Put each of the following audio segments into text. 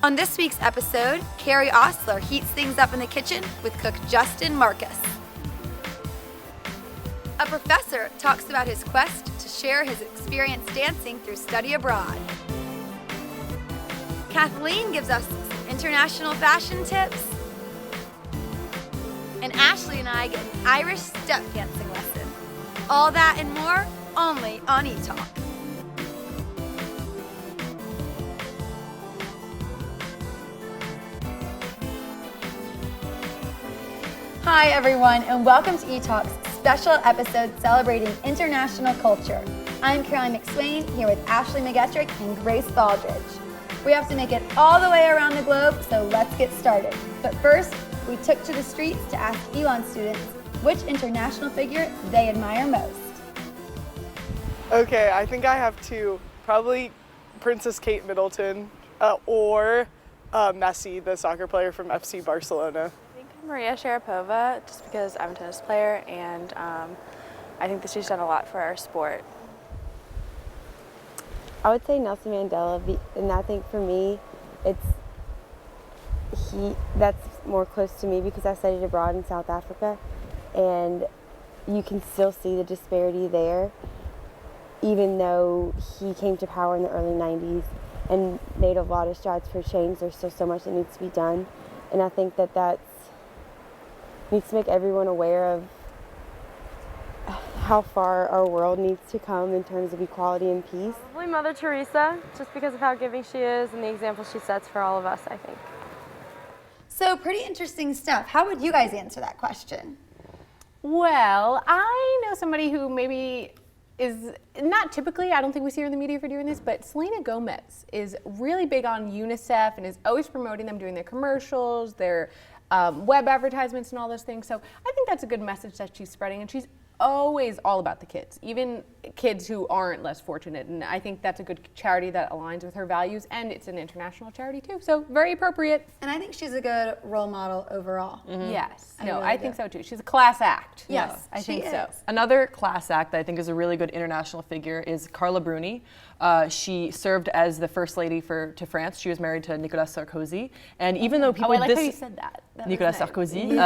On this week's episode, Carrie Osler heats things up in the kitchen with cook Justin Marcus. A professor talks about his quest to share his experience dancing through study abroad. Kathleen gives us some international fashion tips. And Ashley and I get an Irish step dancing lesson. All that and more only on ETalk. Hi everyone, and welcome to ETalk's special episode celebrating international culture. I'm Caroline McSwain here with Ashley McGettrick and Grace Baldridge. We have to make it all the way around the globe, so let's get started. But first, we took to the streets to ask Elon students which international figure they admire most. Okay, I think I have two. Probably Princess Kate Middleton or Messi, the soccer player from FC Barcelona. Maria Sharapova, just because I'm a tennis player and I think that she's done a lot for our sport. I would say Nelson Mandela, and I think for me, that's more close to me because I studied abroad in South Africa, and you can still see the disparity there, even though he came to power in the early 90s and made a lot of strides for change. There's still so much that needs to be done, and I think that needs to make everyone aware of how far our world needs to come in terms of equality and peace. Probably Mother Teresa, just because of how giving she is and the example she sets for all of us, I think. So pretty interesting stuff. How would you guys answer that question? Well, I know somebody who maybe is not typically, I don't think we see her in the media for doing this, but Selena Gomez is really big on UNICEF and is always promoting them, doing their commercials, their web advertisements and all those things. So I think that's a good message that she's spreading, and she's always all about the kids, even kids who aren't less fortunate. And I think that's a good charity that aligns with her values, and it's an international charity too, so very appropriate. And I think she's a good role model overall. Mm-hmm. Yes, I really think so too. She's a class act. Yes, I think so. Another class act that I think is a really good international figure is Carla Bruni. She served as the first lady to France. She was married to Nicolas Sarkozy, and even though people I like how you said that. Nicolas nice. Sarkozy.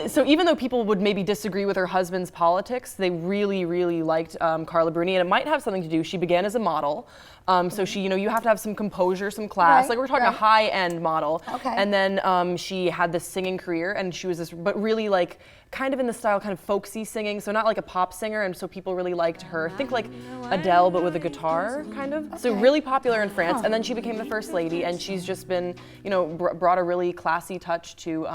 So even though people would maybe disagree with her husband's politics, they really liked Carla Bruni, and it might have something to do. She began as a model, so she, you have to have some composure, some class. Right, like we're talking a high-end model. Okay. And then she had this singing career, and she was but really like kind of in the style, kind of folksy singing, so not like a pop singer, and so people really liked her. Think like Adele, but with a guitar, kind of. Okay. So really popular in France, and then she became the first lady, and she's just been, brought a really classy touch to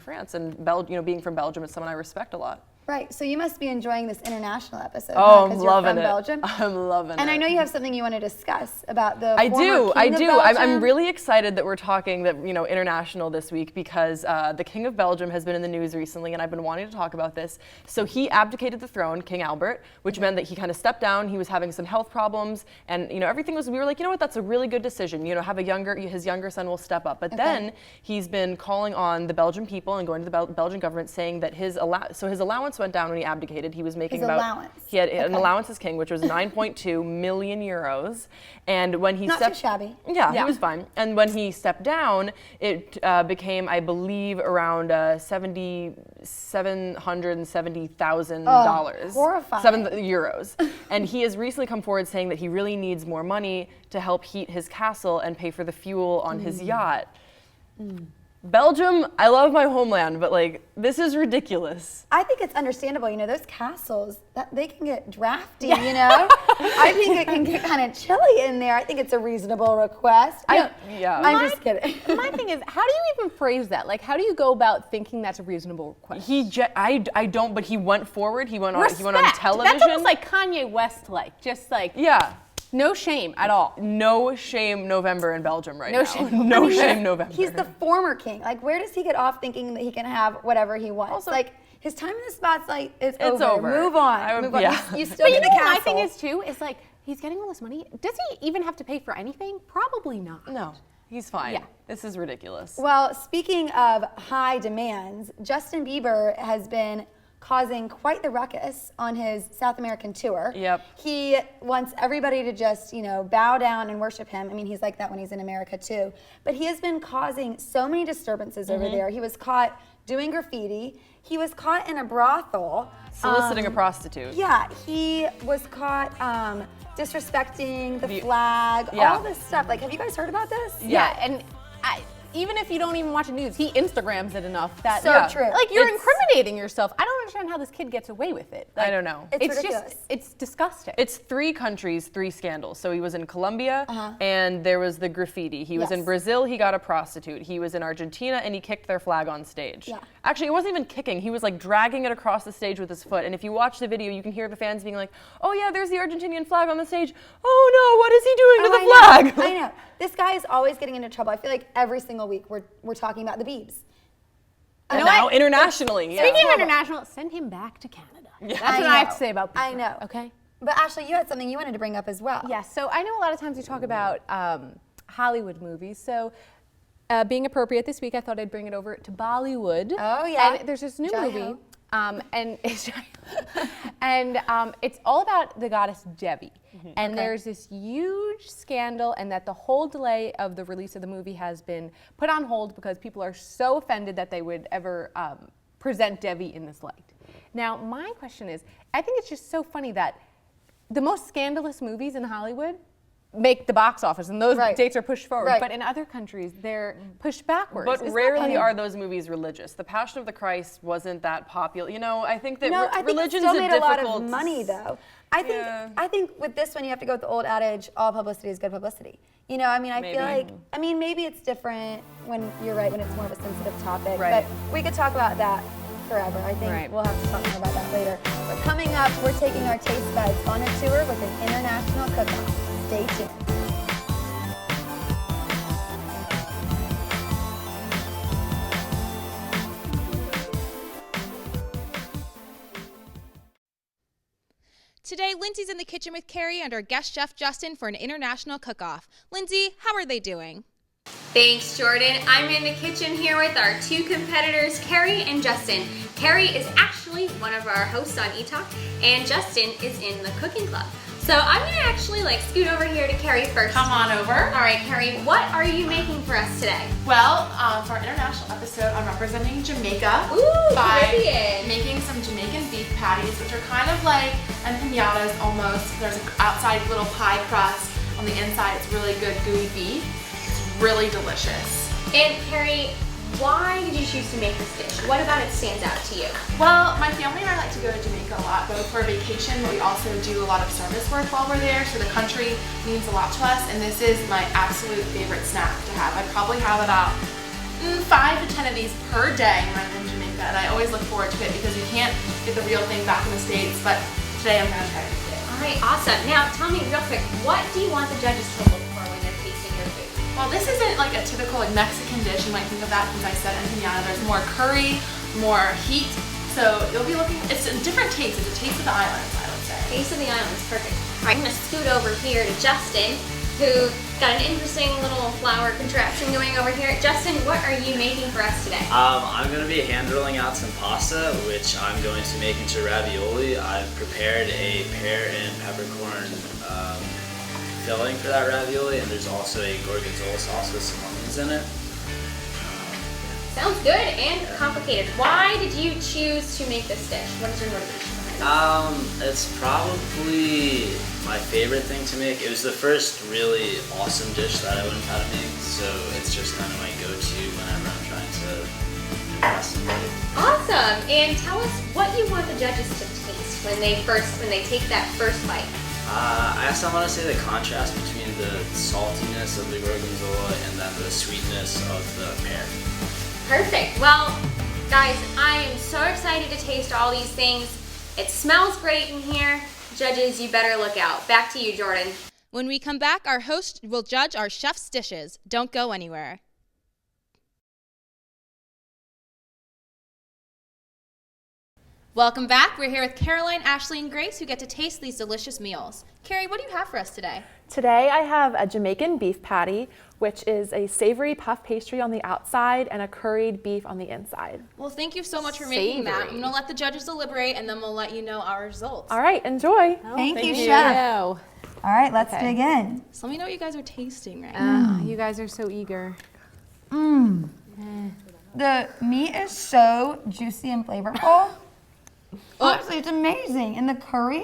France, and being from Belgium is someone I respect a lot. Right, so you must be enjoying this international episode. Oh, huh? I'm loving you're from it. Belgium. I'm loving it. And I know you have something you want to discuss about the I do. King of Belgium. I'm really excited that we're talking international this week because the King of Belgium has been in the news recently, and I've been wanting to talk about this. So he abdicated the throne, King Albert, which meant that he kind of stepped down. He was having some health problems, and everything was. We were like, that's a really good decision. Have his younger son will step up. But then he's been calling on the Belgian people and going to the Belgian government saying that his allowance went down when he abdicated. He was making allowance. He had an allowance as king, which was 9.2 million euros. And when he Not too shabby. Yeah, he was fine. And when he stepped down, it became, I believe, around $770,000. Horrifying. €7. And he has recently come forward saying that he really needs more money to help heat his castle and pay for the fuel on his yacht. Belgium, I love my homeland, but this is ridiculous. I think it's understandable. Those castles, they can get drafty, I think it can get kind of chilly in there. I think it's a reasonable request. I'm just kidding. My thing is, how do you even phrase that? How do you go about thinking that's a reasonable request? I don't, but he went forward. He went on television. That's almost like Kanye West, Yeah. No shame at all. No shame November in Belgium right now. Shame. Shame November. He's the former king. Where does he get off thinking that he can have whatever he wants? Also, his time in the spot's it's over. Move on. Move on. Yeah. You still get the castle. My thing is too, is he's getting all this money. Does he even have to pay for anything? Probably not. No, he's fine. Yeah. This is ridiculous. Well, speaking of high demands, Justin Bieber has been causing quite the ruckus on his South American tour. Yep. He wants everybody to just, bow down and worship him. I mean, he's like that when he's in America too. But he has been causing so many disturbances over there. He was caught doing graffiti. He was caught in a brothel. Soliciting a prostitute. Yeah, he was caught disrespecting the flag, all this stuff. Like, have you guys heard about this? Yeah, and even if you don't even watch the news, he Instagrams it enough that true. Like, you're incriminating yourself. I don't understand how this kid gets away with it. Like, I don't know. It's ridiculous. it's disgusting. It's 3 countries, 3 scandals. So he was in Colombia, and there was the graffiti. He was in Brazil, he got a prostitute. He was in Argentina, and he kicked their flag on stage. Yeah. Actually, it wasn't even kicking. He was like dragging it across the stage with his foot. And if you watch the video, you can hear the fans being like, "Oh yeah, there's the Argentinian flag on the stage. Oh no, what is he doing to the flag?" I know. This guy is always getting into trouble. I feel like every single week we're talking about the Biebs. And now internationally. Speaking of international, send him back to Canada. That's what I have to say about people. I know. Okay. But Ashley, you had something you wanted to bring up as well. Yes, so I know a lot of times we talk about Hollywood movies. So being appropriate this week, I thought I'd bring it over to Bollywood. Oh, yeah. And there's this new Jai movie. Ho. And it's it's all about the goddess Devi. And there's this huge scandal, and that the whole delay of the release of the movie has been put on hold because people are so offended that they would ever present Devi in this light. Now, my question is, I think it's just so funny that the most scandalous movies in Hollywood make the box office, and those dates are pushed forward. But in other countries, they're pushed backwards. But rarely are those movies religious. The Passion of the Christ wasn't that popular. I think that religion's still made a a lot difficult. of money though. I think with this one you have to go with the old adage: all publicity is good publicity. I feel like maybe it's different when you're right when it's more of a sensitive topic. But we could talk about that forever. I think we'll have to talk more about that later. But coming up, we're taking our taste buds on a tour with an international cook-off. Stay tuned. Today, Lindsay's in the kitchen with Carrie and our guest chef Justin for an international cook-off. Lindsay, how are they doing? Thanks, Jordan. I'm in the kitchen here with our 2 competitors, Carrie and Justin. Carrie is actually one of our hosts on ETalk, and Justin is in the cooking club. So I'm gonna actually scoot over here to Carrie first. Come on over. All right, Carrie, what are you making for us today? Well, for our international episode, I'm representing Jamaica by Caribbean. making some Jamaican beef patties, which are kind of like empanadas almost. There's an outside little pie crust. On the inside, it's really good gooey beef. It's really delicious. And Carrie, why did you choose to make this dish? What about it stands out to you? Well, my family and I like to go to Jamaica a lot, both for vacation, but we also do a lot of service work while we're there, so the country means a lot to us, and this is my absolute favorite snack to have. I probably have about 5 to 10 of these per day when I'm in Jamaica, and I always look forward to it because you can't get the real thing back in the States, but today I'm going to try to do it. All right, awesome. Now, tell me real quick, what do you want the judges to look for when they're tasting your food? Well, this isn't like a typical Mexican dish. You might think of that because I said empanada. There's more curry, more heat. So you'll be looking, it's a different taste. It's a taste of the islands, I would say. Taste of the islands, perfect. All right, I'm gonna scoot over here to Justin, who got an interesting little flower contraption going over here. Justin, what are you making for us today? I'm going to be hand rolling out some pasta, which I'm going to make into ravioli. I've prepared a pear and peppercorn filling for that ravioli, and there's also a gorgonzola sauce with some onions in it. Sounds good and complicated. Why did you choose to make this dish? What is your motivation behind it? It's probably my favorite thing to make. It was the first really awesome dish that I learned how to make, so it's just kind of my go-to whenever I'm trying to impress somebody. Awesome! And tell us what you want the judges to taste when they take that first bite. I guess I want to say the contrast between the saltiness of the gorgonzola and then the sweetness of the pear. Perfect. Well, guys, I am so excited to taste all these things. It smells great in here. Judges, you better look out. Back to you, Jordan. When we come back, our host will judge our chef's dishes. Don't go anywhere. Welcome back. We're here with Caroline, Ashley, and Grace, who get to taste these delicious meals. Carrie, what do you have for us today? Today I have a Jamaican beef patty, which is a savory puff pastry on the outside and a curried beef on the inside. Well, thank you so much for making that. I'm gonna let the judges deliberate, and then we'll let you know our results. All right, enjoy. Thank you, Chef. All right, let's dig in. So let me know what you guys are tasting right now. You guys are so eager. The meat is so juicy and flavorful. Honestly, it's amazing. And the curry,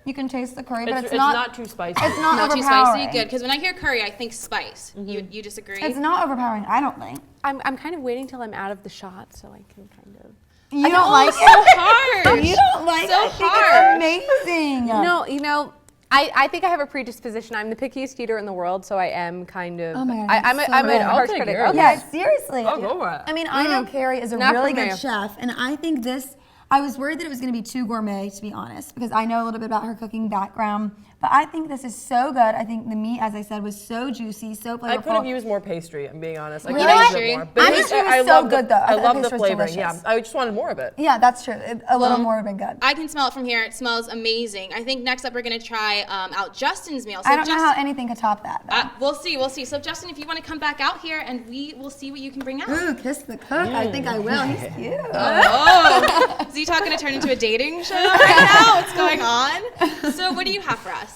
you can taste the curry, but it's not too spicy. It's not Not too overpowering. spicy, good. Because when I hear curry, I think spice. You disagree? It's not overpowering, I don't think. I'm kind of waiting till I'm out of the shot so I can kind of. You don't like it? so hard. You don't like it? So I think hard. it's amazing. No, you know, I think I have a predisposition. I'm the pickiest eater in the world, so I am kind of. Oh my God, I'm that's a so good. harsh I'll take critic. yours. Okay. Yeah, seriously. I'll go for it. I mean, I know Carrie is a Not really for good me. chef, and I think this, I was worried that it was going to be too gourmet, to be honest, because I know a little bit about her cooking background, but I think this is so good. I think the meat, as I said, was so juicy, so flavorful. I could have used more pastry, I'm being honest. I Really? could have used Pastry? it more. The pastry was so good, though. I The love the pastry was flavoring, yeah. delicious. I just wanted more of it. Yeah, that's true. A little more would have been good. I can smell it from here. It smells amazing. I think next up we're gonna try out Justin's meal. So I don't know Justin, how anything could top that, though. we'll see. So Justin, if you want to come back out here, and we will see what you can bring out. Ooh, kiss the cook. I think I will. He's cute. Oh, is ETalk gonna turn into a dating show right now? What's going on? So what do you have for us?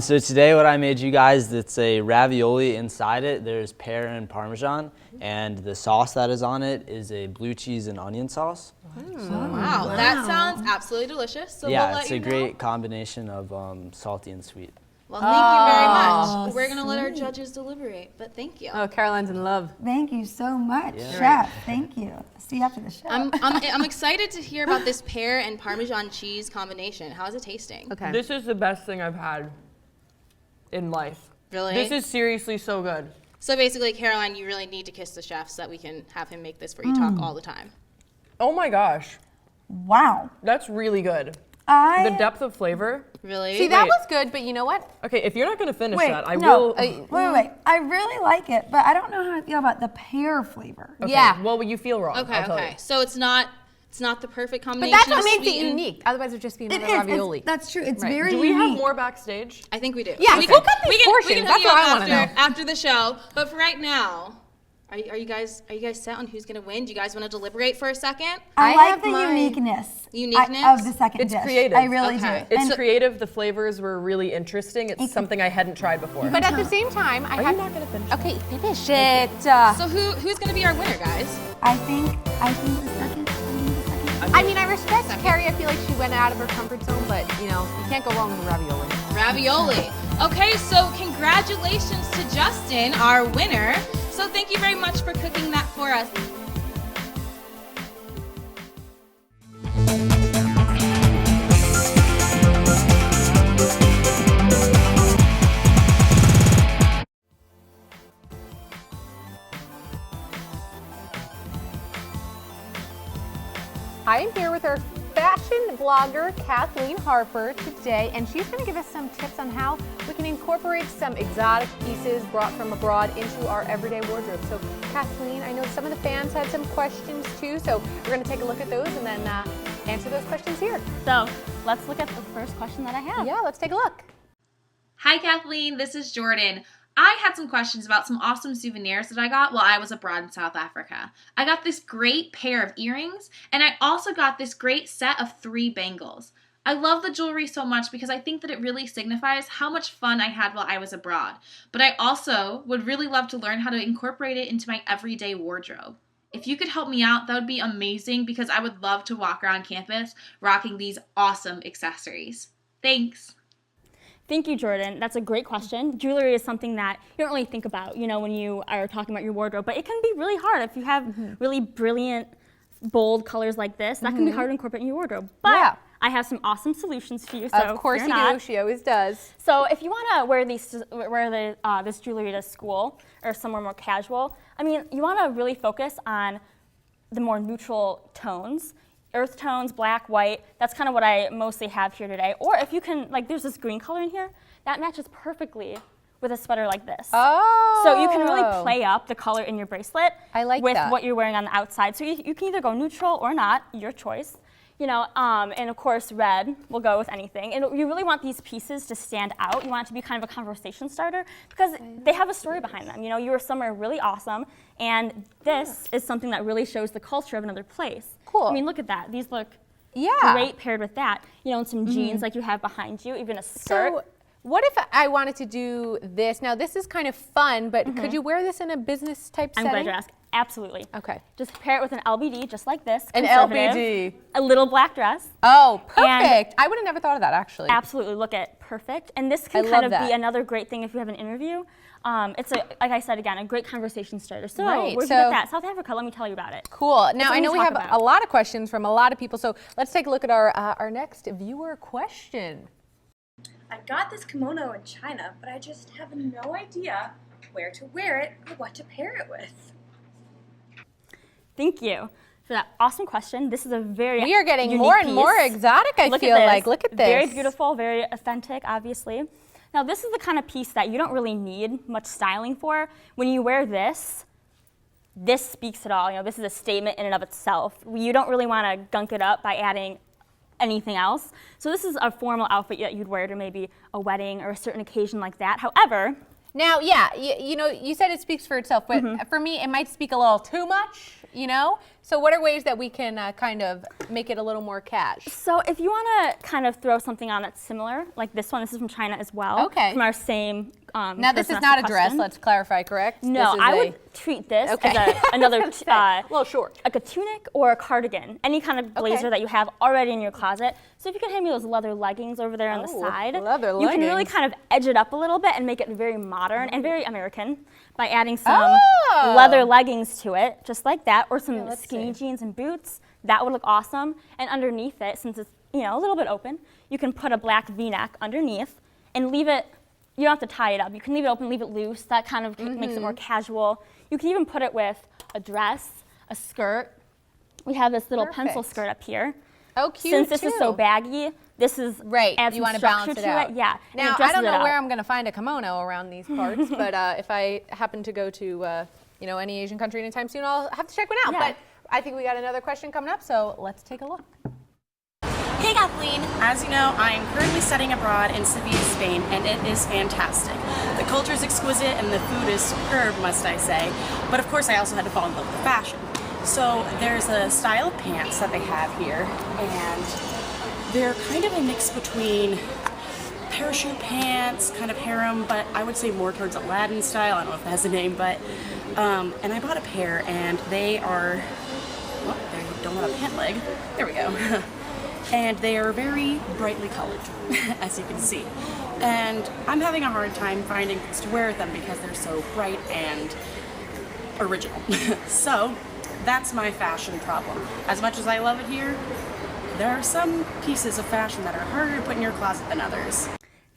So today what I made you guys, it's a ravioli. Inside it there's pear and parmesan, and the sauce that is on it is a blue cheese and onion sauce. Wow, that sounds absolutely delicious. So Yeah, we'll let it's you a know. great combination of salty and sweet. Well, thank you very much. We're gonna let our judges deliberate, but thank you. Oh, Caroline's in love. Thank you so much, Chef. Thank you. See you after the show. I'm excited to hear about this pear and Parmesan cheese combination. How is it tasting? Okay. This is the best thing I've had in life. Really? This is seriously so good. So basically, Caroline, you really need to kiss the chef so that we can have him make this for ETalk all the time. Oh my gosh, Wow. that's really good. I The depth of flavor. Really? See, that Wait. was good, but you know what? Okay, if you're not gonna finish Wait, that, I no. will. Wait. I really like it, but I don't know how I feel about the pear flavor. Okay, Yeah. Well, you feel wrong. Okay, I'll tell okay. you. So it's not the perfect But combination. that's what of makes it sweet and- unique. Otherwise, it would just be It another is. ravioli. That's true. It's Right. very Do we unique. have more backstage? I think we do. Yeah, we we'll cut these we can portions. hook That's you what up I wanna know. after the show. But for right now, are you guys set on who's gonna win? Do you guys want to deliberate for a second? I I like have the mine. uniqueness Uniqueness? of the second It's dish. creative. I really Okay. do. It's And creative. The flavors were really interesting. It's something I hadn't tried before. But at the same time, I Are have. you not gonna finish? Okay, finish it. So who's gonna be our winner, guys? I think the second. I mean, I respect Carrie. I feel like she went out of her comfort zone, but you know, you can't go wrong with ravioli. Ravioli. Okay, so congratulations to Justin, our winner. So thank you very much for cooking that for us. I am here with our fashion blogger, Kathleen Harper, today, and she's going to give us some tips on how we can incorporate some exotic pieces brought from abroad into our everyday wardrobe. So, Kathleen, I know some of the fans had some questions too, so we're going to take a look at those and then answer those questions here. So let's look at the first question that I have. Yeah, let's take a look. Hi Kathleen, this is Jordan. I had some questions about some awesome souvenirs that I got while I was abroad in South Africa. I got this great pair of earrings, and I also got this great set of 3 bangles. I love the jewelry so much because I think that it really signifies how much fun I had while I was abroad. But I also would really love to learn how to incorporate it into my everyday wardrobe. If you could help me out, that would be amazing because I would love to walk around campus rocking these awesome accessories. Thanks. Thank you, Jordan. That's a great question. Jewelry is something that you don't really think about, you know, when you are talking about your wardrobe, but it can be really hard if you have really brilliant, bold colors like this. That can be hard to incorporate in your wardrobe. But Yeah. I have some awesome solutions for you. So Of course fear you not. do. She always does. So if you want to wear this jewelry to school or somewhere more casual, I mean, you want to really focus on the more neutral tones. Earth tones, black, white, that's kind of what I mostly have here today. Or if you can, like there's this green color in here, that matches perfectly with a sweater like this. Oh. So you can really play up the color in your bracelet I like with that. what you're wearing on the outside. So you can either go neutral or not, your choice. You know, and of course red will go with anything. And you really want these pieces to stand out. You want it to be kind of a conversation starter because they have a story behind them. You know, you were somewhere really awesome, and this is something that really shows the culture of another place. Cool. I mean, look at that. These look Yeah. great paired with that. You know, and some jeans like you have behind you, even a skirt. So, what if I wanted to do this? Now, this is kind of fun, but could you wear this in a business type I'm setting? glad you asked. Absolutely. Okay. Just pair it with an LBD, just like this. An conservative, LBD. A little black dress. Oh, perfect. I would have never thought of that, actually. Absolutely. Look at perfect. And this can I kind love of that. be another great thing if you have an interview. It's, like I said again, a great conversation starter. So, Right, where'd you get that? South Africa. Let me tell you about it. Cool. Now, what I know we we talk have about. a lot of questions from a lot of people, so let's take a look at our next viewer question. I got this kimono in China, but I just have no idea where to wear it or what to pair it with. Thank you for that awesome question. This is a very We are getting unique more and piece. more exotic, I feel like. Look at this. Very beautiful, very authentic, obviously. Now, this is the kind of piece that you don't really need much styling for. When you wear this, this speaks it all. You know, this is a statement in and of itself. You don't really want to gunk it up by adding anything else. So this is a formal outfit that you'd wear to maybe a wedding or a certain occasion like that. However, now, yeah, you know, you said it speaks for itself, but for me, it might speak a little too much, you know? So what are ways that we can kind of make it a little more cash? so if you want to kind of throw something on that's similar, like this one, this is from China as well. Okay. From our same Now, this person is asked not the a dress, question. let's clarify, correct? No, This is I a- would treat this Okay. as another a little short. like a tunic or a cardigan, any kind of blazer that you have already in your closet. So if you can hand me those leather leggings over there on the Oh, side, leather you can really leggings. kind of edge it up a little bit and make it very modern and very American by adding some Oh. leather leggings to it, just like that, or some let's skinny see. jeans and boots. That would look awesome. And underneath it, since it's a little bit open, you can put a black V-neck underneath and leave it. You don't have to tie it up. You can leave it open, leave it loose. That kind of makes it more casual. You can even put it with a dress, a skirt. We have this little pencil Perfect. skirt up here. Oh, cute, Since this is so too. baggy, this is Right, adds you some want to structure balance it to out. it. Yeah. and it Now, I dresses don't it know where up. I'm going to find a kimono around these parts, but if I happen to go to, any Asian country anytime soon, I'll have to check one out. Yeah. But I think we got another question coming up, so let's take a look. Hey Kathleen! As you know, I am currently studying abroad in Sevilla, Spain, and it is fantastic. The culture is exquisite and the food is superb, must I say. But of course I also had to fall in love with the fashion. So there's a style of pants that they have here, and they're kind of a mix between parachute pants, kind of harem, but I would say more towards Aladdin style. I don't know if that has a name, but and I bought a pair, and they are, well, they don't have a pant leg. There we go. And they are very brightly colored, as you can see. And I'm having a hard time finding things to wear with them because they're so bright and original. So that's my fashion problem. As much as I love it here, there are some pieces of fashion that are harder to put in your closet than others.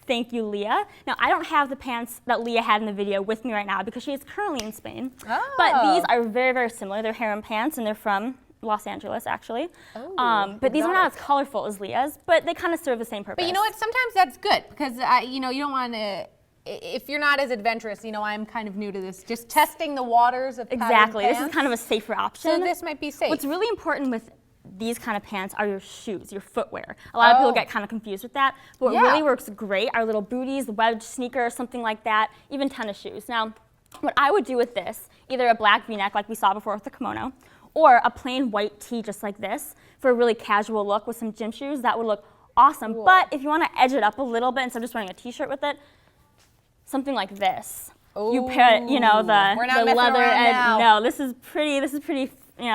Thank you, Leah. Now, I don't have the pants that Leah had in the video with me right now because she is currently in Spain. Oh. But these are very, very similar. They're harem pants, and they're from Los Angeles, actually. But these are not as colorful as Leah's, but they kind of serve the same purpose. But you know what? Sometimes that's good because, you don't want to, if you're not as adventurous, I'm kind of new to this, just testing the waters of patterned Exactly. This is pants. kind of a safer option. So this might be safe. What's really important with these kind of pants are your shoes, your footwear. A lot of people get kind of confused with that, but what really works great are little booties, the wedge sneaker, something like that, even tennis shoes. Now, what I would do with this, either a black V-neck like we saw before with the kimono, or a plain white tee just like this for a really casual look with some gym shoes, that would look awesome. Cool. But if you want to edge it up a little bit instead of just wearing a t-shirt with it, something like this. You pair it, We're not the messing leather around edge. now. No, this is pretty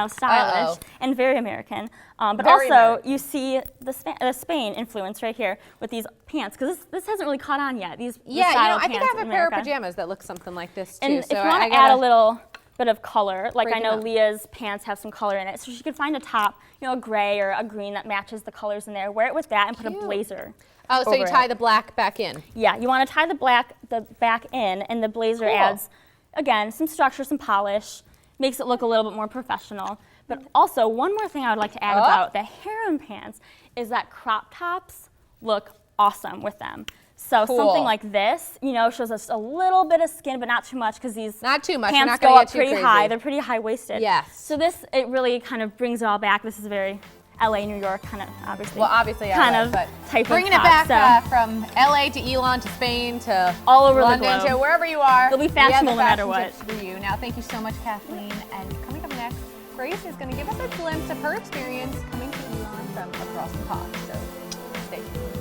stylish and very American. But Very also, American. you see the Spain influence right here with these pants, because this hasn't really caught on yet. These style I think I pants have in a pair of America. pajamas that look something like this too. And if so you want I to add gotta- a little bit of color, like break I it know up. Leah's pants have some color in it, so she could find a top, a gray or a green that matches the colors in there. Wear it with that and put a blazer. Oh, so you over tie it. the black back in. Yeah, you want to tie the back in, and the blazer Cool. adds, again, some structure, some polish, makes it look a little bit more professional. But also, one more thing I would like to add about the harem pants is that crop tops look awesome with them. So Cool. something like this, shows us a little bit of skin, but not too much, because these Not too much. We're pants not go gonna up get too pretty crazy. high. They're pretty high-waisted. Yes. So this, it really kind of brings it all back. This is very LA, New York, kind of obviously. Well, obviously, kind LA, of but type bringing of it back pop, so. from LA to Elon to Spain to all over London the globe. to wherever you are. It'll be fashionable no matter what. For you. Now, thank you so much, Kathleen. And coming up next, Grace is going to give us a glimpse of her experience coming to Elon from across the pond. So stay tuned.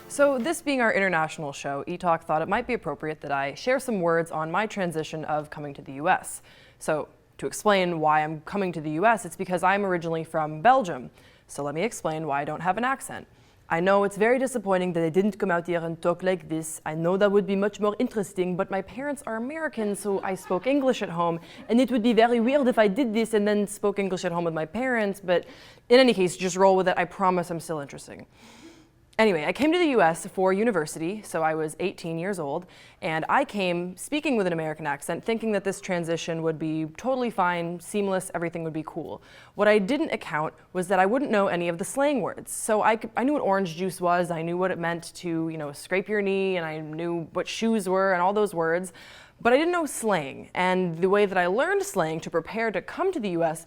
So this being our international show, ETalk thought it might be appropriate that I share some words on my transition of coming to the US. So to explain why I'm coming to the US, it's because I'm originally from Belgium. So let me explain why I don't have an accent. I know it's very disappointing that I didn't come out here and talk like this. I know that would be much more interesting, but my parents are American, so I spoke English at home, and it would be very weird if I did this and then spoke English at home with my parents, but in any case, just roll with it. I promise I'm still interesting. Anyway, I came to the US for university, so I was 18 years old, and I came speaking with an American accent, thinking that this transition would be totally fine, seamless, everything would be cool. What I didn't account was that I wouldn't know any of the slang words. So I knew what orange juice was, I knew what it meant to, scrape your knee, and I knew what shoes were and all those words, but I didn't know slang. And the way that I learned slang to prepare to come to the US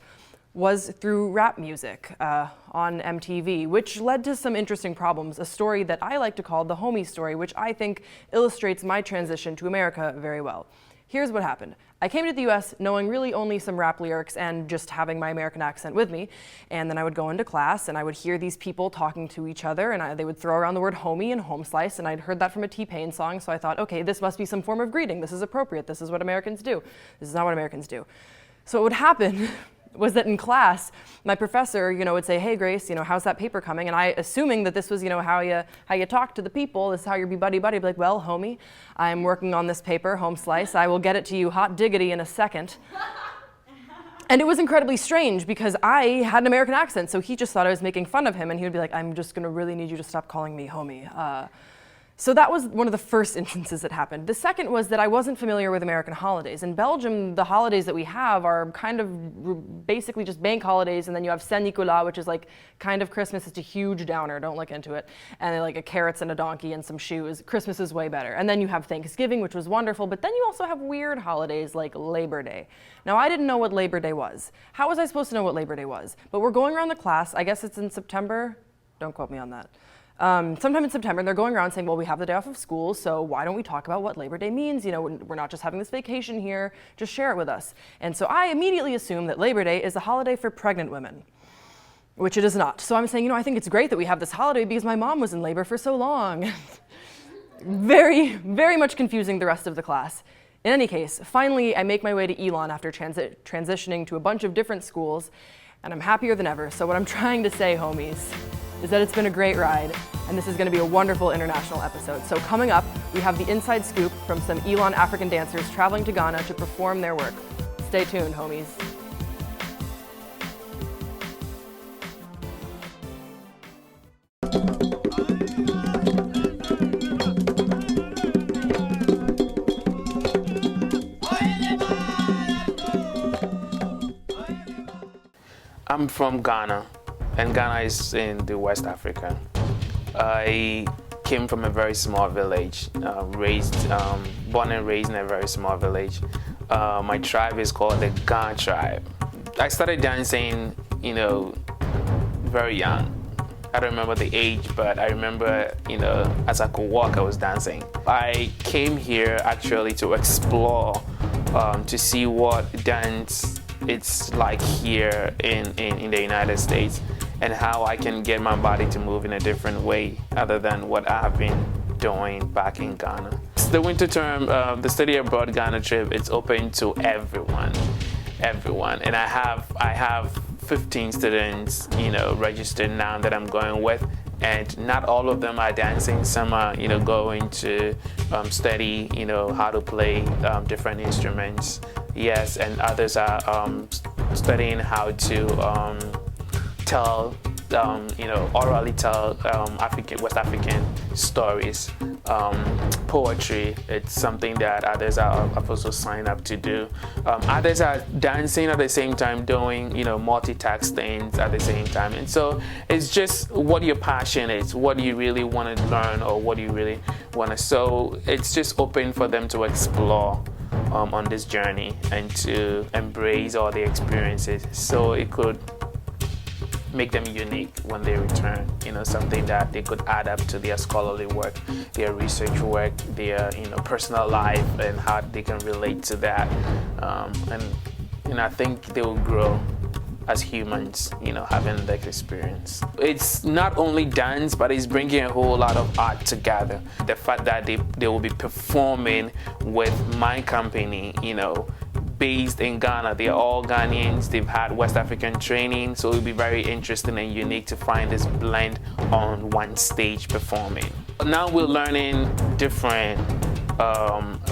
was through rap music on MTV, which led to some interesting problems, a story that I like to call the homie story, which I think illustrates my transition to America very well. Here's what happened. I came to the US knowing really only some rap lyrics and just having my American accent with me, and then I would go into class and I would hear these people talking to each other, and they would throw around the word homie and home slice, and I'd heard that from a T-Pain song, so I thought, okay, this must be some form of greeting, this is appropriate, this is what Americans do. This is not what Americans do. So what would happen was that in class, my professor, would say, hey, Grace, how's that paper coming? And I, assuming that this was, how you talk to the people, this is how you be buddy-buddy, be like, well, homie, I'm working on this paper, home slice. I will get it to you hot diggity in a second. And it was incredibly strange because I had an American accent, so he just thought I was making fun of him, and he would be like, I'm just gonna really need you to stop calling me homie. So that was one of the first instances that happened. The second was that I wasn't familiar with American holidays. In Belgium, the holidays that we have are kind of basically just bank holidays, and then you have Saint Nicolas, which is like kind of Christmas. It's a huge downer, don't look into it. And like a carrots and a donkey and some shoes. Christmas is way better. And then you have Thanksgiving, which was wonderful, but then you also have weird holidays like Labor Day. Now, I didn't know what Labor Day was. How was I supposed to know what Labor Day was? But we're going around the class, I guess it's in September. Don't quote me on that. Sometime in September, they're going around saying, well, we have the day off of school, so why don't we talk about what Labor Day means? We're not just having this vacation here, just share it with us. And so I immediately assumed that Labor Day is a holiday for pregnant women, which it is not. So I'm saying, I think it's great that we have this holiday because my mom was in labor for so long. Very, very much confusing the rest of the class. In any case, finally, I make my way to Elon after transitioning to a bunch of different schools, and I'm happier than ever. So what I'm trying to say, homies, is that it's been a great ride, and this is going to be a wonderful international episode. So coming up, we have the inside scoop from some Elon African dancers traveling to Ghana to perform their work. Stay tuned, homies. I'm from Ghana, and Ghana is in the West Africa. I came from a very small village, born and raised in a very small village. My tribe is called the Ga tribe. I started dancing, very young. I don't remember the age, but I remember, as I could walk, I was dancing. I came here actually to explore, to see what dance it's like here in the United States, and how I can get my body to move in a different way other than what I have been doing back in Ghana. The winter term, the study abroad Ghana trip, it's open to everyone, and I have 15 students, registered now that I'm going with, and not all of them are dancing. Some are, going to study, how to play different instruments. Yes, and others are studying how to tell, orally tell West African stories. Poetry, it's something that others are also signed up to do. Others are dancing at the same time, doing, multitask things at the same time. And so it's just what your passion is, what you really want to learn, or what you really want to. So it's just open for them to explore on this journey and to embrace all the experiences so it could make them unique when they return, something that they could add up to their scholarly work, their research work, their personal life, and how they can relate to that. And I think they will grow as humans, having that experience. It's not only dance, but it's bringing a whole lot of art together. The fact that they will be performing with my company, based in Ghana. They're all Ghanaians. They've had West African training, so it'll be very interesting and unique to find this blend on one stage performing. Now we're learning different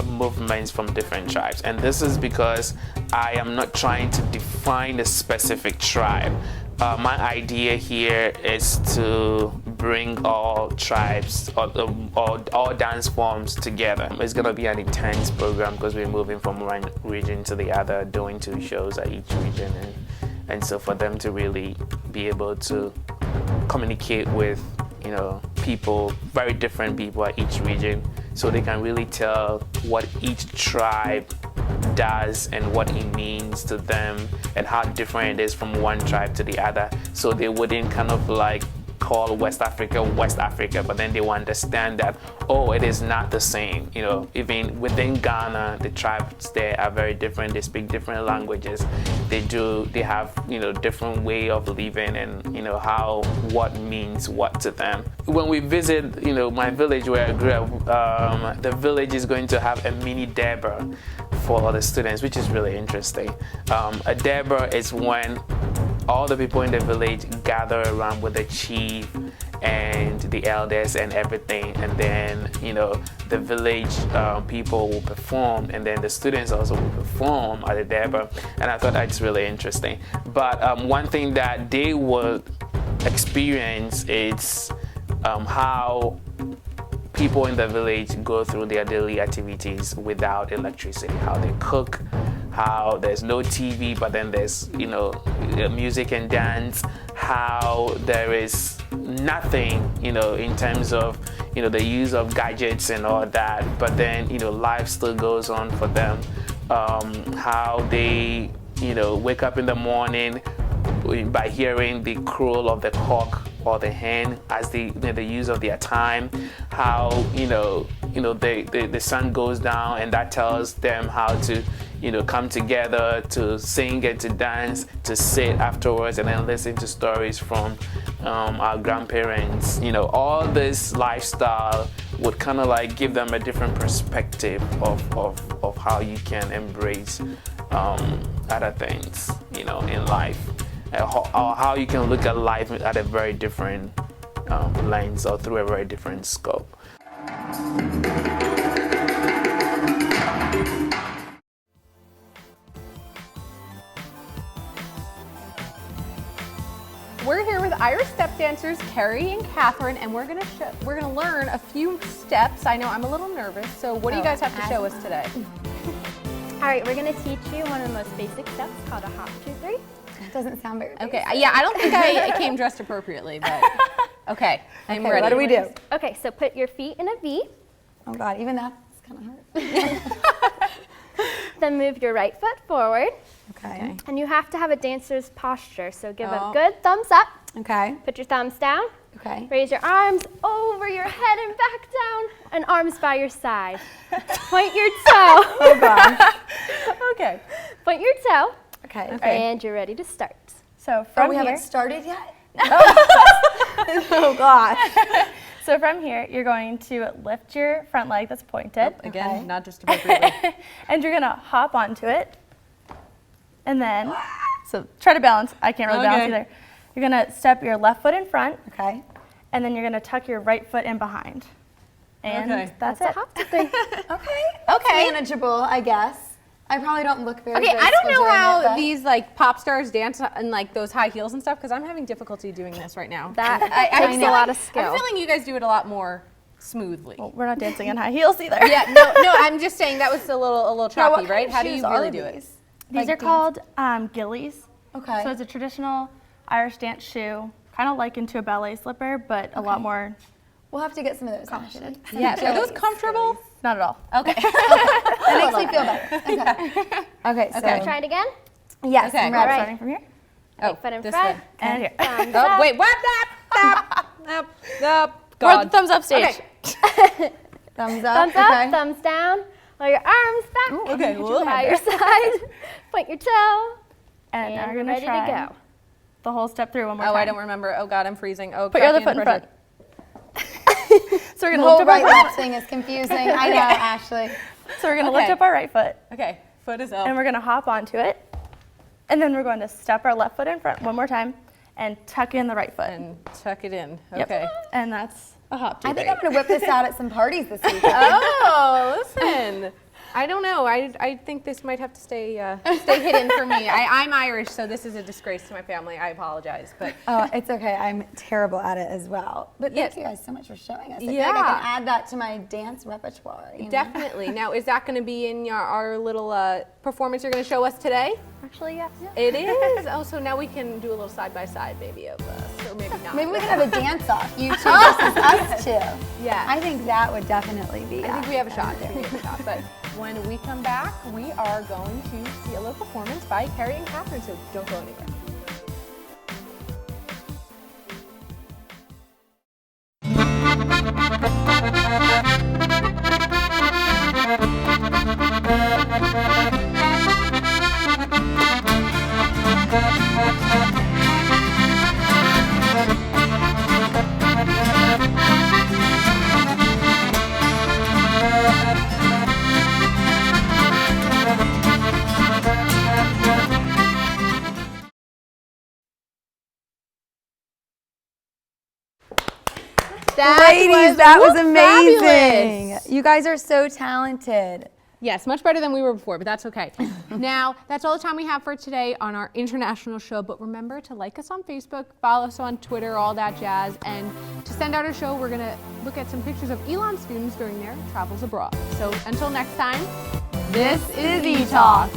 movements from different tribes, and this is because I am not trying to define a specific tribe. My idea here is to bring all tribes, all dance forms together. It's going to be an intense program because we're moving from one region to the other, doing 2 shows at each region, and so for them to really be able to communicate with people, very different people at each region, so they can really tell what each tribe does and what it means to them and how different it is from one tribe to the other, so they wouldn't kind of like call West Africa, but then they will understand that, it is not the same. Even within Ghana, the tribes there are very different. They speak different languages. They have, different way of living and, what means what to them. When we visit, my village where I grew up, the village is going to have a mini Deborah for the students, which is really interesting. A Deborah is when all the people in the village gather around with the chief and the elders and everything, and then the village people will perform, and then the students also will perform at the Deborah, and I thought that's really interesting. But one thing that they will experience is how people in the village go through their daily activities without electricity, how they cook, how there's no TV, but then there's, music and dance, how there is nothing, in terms of, the use of gadgets and all that, but then, life still goes on for them. How they, wake up in the morning by hearing the crow of the cock or the hen as the use of their time, how the sun goes down, and that tells them how to come together to sing and to dance, to sit afterwards and then listen to stories from our grandparents. All this lifestyle would kind of like give them a different perspective of how you can embrace other things in life. Or how you can look at life at a very different lens or through a very different scope. We're here with Irish step dancers Carrie and Catherine, and we're gonna learn a few steps. I know I'm a little nervous, so what do you guys have to show us today? All right, we're gonna teach you one of the most basic steps called a hop, 2, 3. Doesn't sound very basic. Okay, yeah, I don't think I came dressed appropriately, but okay, I'm ready. What do we do? Okay, so put your feet in a V. Oh God, even that's kind of hurt. Then move your right foot forward. Okay. And you have to have a dancer's posture, so give a good thumbs up. Okay. Put your thumbs down. Okay. Raise your arms over your head and back down, and arms by your side. Point your toe. Oh God. Okay. Point your toe. Okay. And you're ready to start. So from we here, haven't started yet? oh God. So from here, you're going to lift your front leg that's pointed. Again, not just appropriately. And you're gonna hop onto it. And then, so try to balance. I can't really balance either. You're gonna step your left foot in front. Okay. And then you're gonna tuck your right foot in behind. And that's it. Okay. Manageable, I guess. I probably don't look very Okay, I don't know how but these like pop stars dance in like those high heels and stuff because I'm having difficulty doing this right now. That takes a lot of skill. I'm feeling you guys do it a lot more smoothly. Well, we're not dancing in high heels either. Yeah, no, I'm just saying that was a little choppy, right? How do you really do it? These are called gillies. Okay. So it's a traditional Irish dance shoe, kind of likened to a ballet slipper, but a lot more. We'll have to get some of those. Complicated. Yes. Are those comfortable? Not at all. Okay. That makes me feel feel better. Okay, so. Try it again? Yes, Okay. I'm ready. Starting from here. Right foot in this front. way. And here. Thumbs Oh, up. wait, what? Up. We're God. at the thumbs up stage. Okay. Thumbs up. Thumbs up, Okay. thumbs down. Roll your arms back. Okay. By your side. Point your toe. And now we're we're gonna ready try to go. the whole step through one more Oh, time. I don't remember. Oh God, I'm freezing. Oh, Put your other Kathy, foot I'm in pressured. front. So we're The gonna whole lift up right our left foot. thing is confusing. I know, Ashley. So we're gonna lift up our right foot, Okay, foot is up. and we're gonna hop onto it, and then we're going to step our left foot in front one more time, and tuck in the right foot. And tuck it in. Yep. Okay. And that's a hop. I think I'm going to whip this out at some parties this weekend. Oh, listen. I don't know. I think this might have to stay hidden for me. I'm Irish, so this is a disgrace to my family. I apologize, but Oh, it's okay. I'm terrible at it as well. But thank you guys so much for showing us. I feel like I Yeah. can add that to my dance repertoire. You know? definitely. Now, is that going to be in our little performance you're going to show us today? Actually, yes. It is. Oh, so now we can do a little side by side, maybe of us, or maybe not. Maybe we can have a dance off. You two versus us two. Yeah. I think that would definitely be. I think we have a shot there. We have a shot. But when we come back, we are going to see a little performance by Carrie and Catherine. So don't go anywhere. Ladies, that was amazing. Fabulous. You guys are so talented. Yes, much better than we were before, but that's okay. Now, that's all the time we have for today on our international show, but remember to like us on Facebook, follow us on Twitter, all that jazz, and to send out our show, we're gonna look at some pictures of Elon students during their travels abroad. So until next time, This is ETalk.